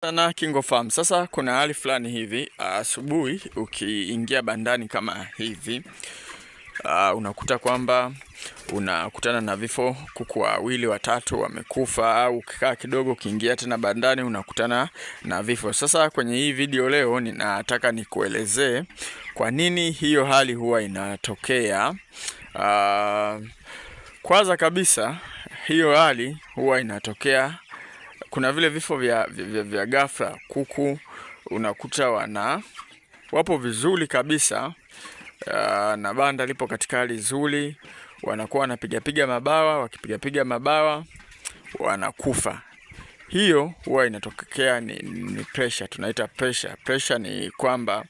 Sana KingoFarm. Sasa kuna hali fulani hivi, asubuhi ukiingia bandani kama hivi, unakuta kwamba unakutana na vifo, kuku wawili watatu wamekufa, au ukikaa kidogo ukiingia tena bandani unakutana na vifo. Sasa kwenye hii video leo ninataka nikuelezee kwa nini hiyo hali huwa inatokea. Kwanza kabisa hiyo hali huwa inatokea, kuna vile vifo vya ghafla. Kuku unakuta wapo vizuri kabisa, na banda lipo katika hali nzuri, wanakuwa wanapiga mabawa, wakipiga mabawa wanakufa. Hiyo huwa inatokea ni pressure, tunaita pressure. Pressure ni kwamba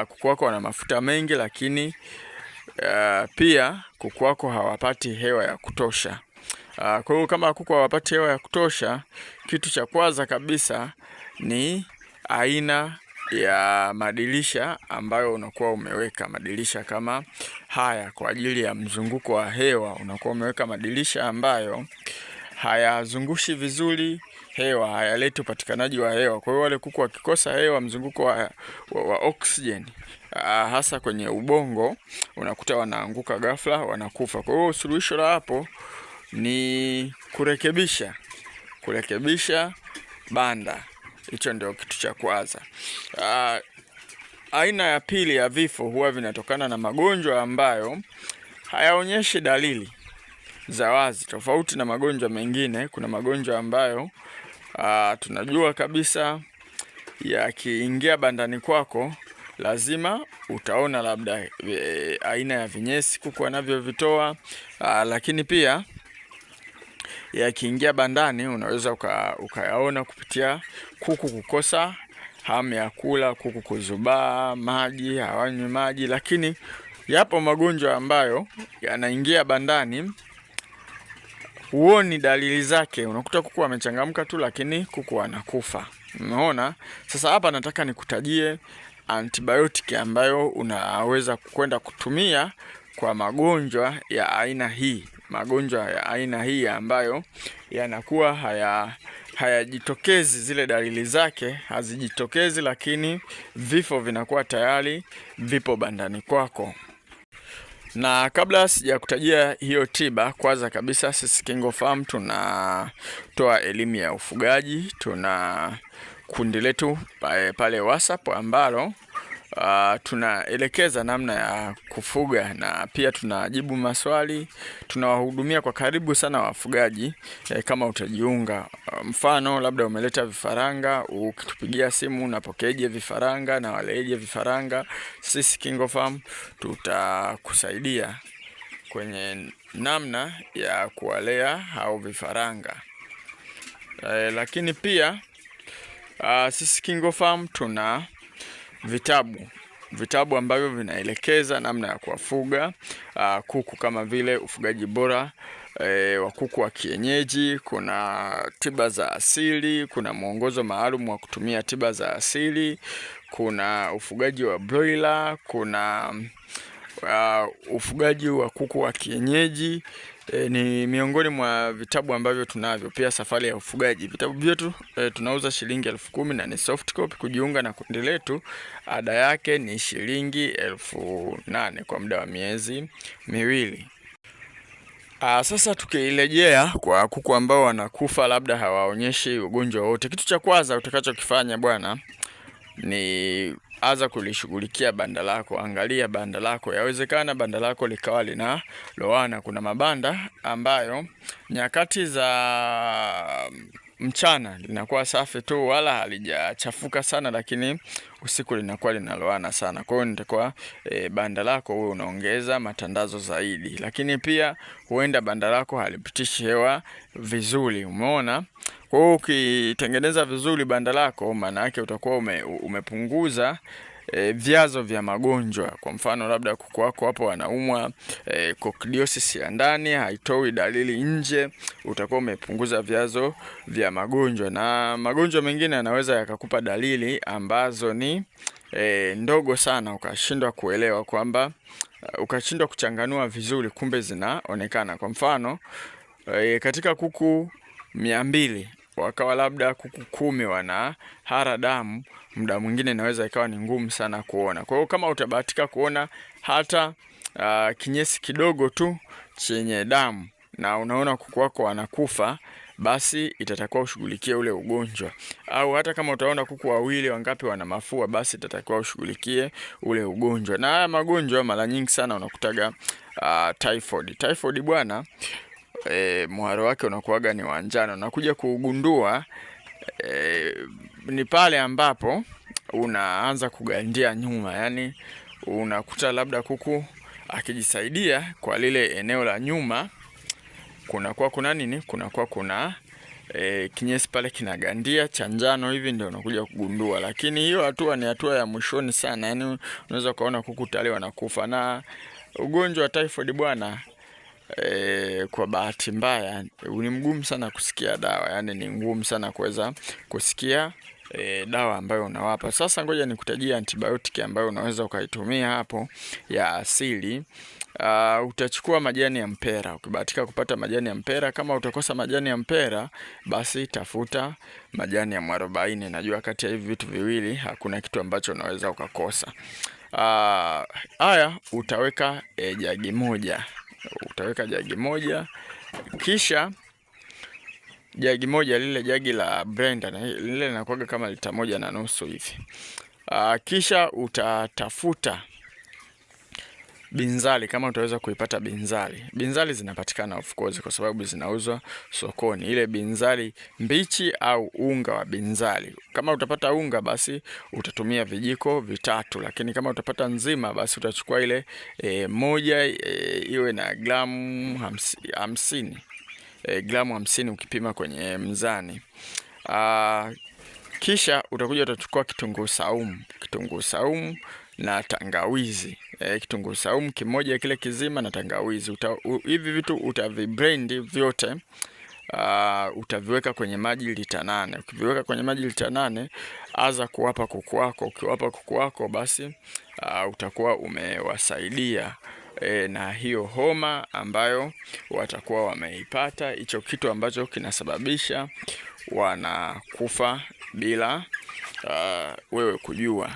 kuku wako wana mafuta mengi, lakini pia kuku wako hawapati hewa ya kutosha. Kwa hiyo kama kuku hawapati hewa ya kutosha, kitu cha kwanza kabisa ni aina ya madirisha ambayo unakuwa umeweka. Madirisha kama haya kwa ajili ya mzunguko wa hewa, unakuwa umeweka madirisha ambayo hayazungushi vizuri hewa, hayaleti upatikanaji wa hewa. Kwa hiyo wale kuku wakikosa hewa, mzunguko wa oxygen, hasa kwenye ubongo, unakuta wanaanguka ghafla, wanakufa. Kwa hiyo suluhisho la hapo ni kurekebisha banda. Hicho ndio kitu cha kwanza. Aina ya pili ya vifo huwa vinatokana na magonjwa ambayo hayaonyeshi dalili za wazi. Tofauti na magonjwa mengine, kuna magonjwa ambayo tunajua kabisa yakiingia bandani kwako lazima utaona labda aina ya vinyesi kuku wanavyovitoa, lakini pia yakiingia bandani unaweza ukayaona kupitia kuku kukosa hamu ya kula, kuku kuzubaa maji, hawanywi maji. Lakini yapo magonjwa ambayo yanaingia bandani, huoni dalili zake, unakuta kuku wamechangamka tu, lakini kuku wanakufa. Umeona? Sasa hapa nataka nikutajie antibiotic ambayo unaweza kwenda kutumia kwa magonjwa ya aina hii. Magonjwa ya aina hii ambayo yanakuwa hayajitokezi, zile dalili zake hazijitokezi, lakini vifo vinakuwa tayari vipo bandani kwako. Na kabla sijakutajia hiyo tiba, kwanza kabisa sisi KingoFarm tunatoa elimu ya ufugaji. Tuna kundi letu pale WhatsApp ambalo tunaelekeza namna ya kufuga, na pia tunajibu maswali. Tunawahudumia kwa karibu sana wafugaji. Kama utajiunga, mfano labda umeleta vifaranga, ukitupigia simu unapokeaje vifaranga na waleje vifaranga, sisi KingoFarm tutakusaidia kwenye namna ya kuwalea hao vifaranga. Lakini pia sisi KingoFarm tuna vitabu ambavyo vinaelekeza namna ya kuwafuga kuku, kama vile ufugaji bora wa kuku wa kienyeji, kuna tiba za asili, kuna mwongozo maalum wa kutumia tiba za asili, kuna ufugaji wa broiler, kuna ufugaji wa kuku wa kienyeji. Ni miongoni mwa vitabu ambavyo tunavyo. Pia safari ya ufugaji. Vitabu vyetu tunauza shilingi 10,000 na ni soft copy. Kujiunga na kundi letu ada yake ni shilingi 8,000 kwa muda wa miezi miwili. Sasa tukirejea kwa kuku ambao wanakufa, labda hawaonyeshi ugonjwa wote, kitu cha kwanza utakachokifanya bwana ni anza kulishughulikia banda lako. Angalia banda lako, yawezekana banda lako likawa lina loana. Kuna mabanda ambayo nyakati za mchana linakuwa safi tu, wala halijachafuka sana, lakini usiku linakuwa linaloana sana. Kwa hiyo nitakuwa banda lako wewe unaongeza matandazo zaidi. Lakini pia huenda banda lako halipitishi hewa vizuri. Umeona? Kwa hiyo ukitengeneza vizuri banda lako, maana yake utakuwa umepunguza vyanzo vya magonjwa. Kwa mfano labda kuku wako hapo wanaumwa coccidiosis ya ndani, haitoi dalili nje, utakuwa umepunguza vyanzo vya magonjwa. Na magonjwa mengine yanaweza yakakupa dalili ambazo ni ndogo sana, ukashindwa kuelewa kwamba, ukashindwa kuchanganua vizuri, kumbe zinaonekana. Kwa mfano katika kuku 200 wakawa labda kuku 10 wana hara damu, muda mwingine inaweza ikawa ni ngumu sana kuona. Kwa hiyo kama utabahatika kuona hata kinyesi kidogo tu chenye damu na unaona kuku wako wanakufa, basi itatakiwa ushughulikie ule ugonjwa. Au hata kama utaona kuku wawili wangapi wana mafua, basi itatakiwa ushughulikie ule ugonjwa. Na haya magonjwa mara nyingi sana unakutaga typhoid. Typhoid bwana, muharo wake unakuwaga ni wa njano. Unakuja kuugundua ni pale ambapo unaanza kugandia nyuma, yani unakuta labda kuku akijisaidia kwa lile eneo la nyuma kunakuwa kuna nini, kunakuwa kuna kinyesi pale kinagandia cha njano hivi, ndio unakuja kugundua. Lakini hiyo hatua ni hatua ya mwishoni sana, yani unaweza kuona kuku tayari wanakufa. Na ugonjwa wa typhoid bwana, kwa bahati mbaya ni mgumu sana kusikia dawa, yani ni ngumu sana kuweza kusikia dawa ambayo unawapa. Sasa ngoja nikutajia antibiotic ambayo unaweza ukaitumia hapo ya asili. Utachukua majani ya mpera. Ukibahatika kupata majani ya mpera, kama utakosa majani ya mpera, basi tafuta majani ya mwarobaini. Najua kati ya hivi vitu viwili hakuna kitu ambacho unaweza ukakosa. Haya utaweka jagi moja. Utaweka jagi moja, kisha jagi moja, lile jagi la blender lile linakuwa kama lita 1.5 hivi. Kisha utatafuta binzali, kama utaweza kuipata binzali. Binzali zinapatikana of course kwa sababu zinauzwa sokoni. Ile binzali mbichi au unga wa binzali. Kama utapata unga basi utatumia vijiko 3, lakini kama utapata nzima basi utachukua ile moja iwe na gramu 50. Gramu 50 ukipima kwenye mzani. Kisha utakuja utachukua kitunguu saumu na tangawizi. Kitunguu saumu kimoja kile kizima na tangawizi. Hivi vitu utaviblend vyote. Utaviweka kwenye maji lita 8. Ukiviweka kwenye maji lita 8, anza kuwapa kuku wako. Ukiwapa kuku wako basi utakuwa umewasaidia na hiyo homa ambayo watakuwa wameipata, hicho kitu ambacho kinasababisha wanakufa bila wewe kujua.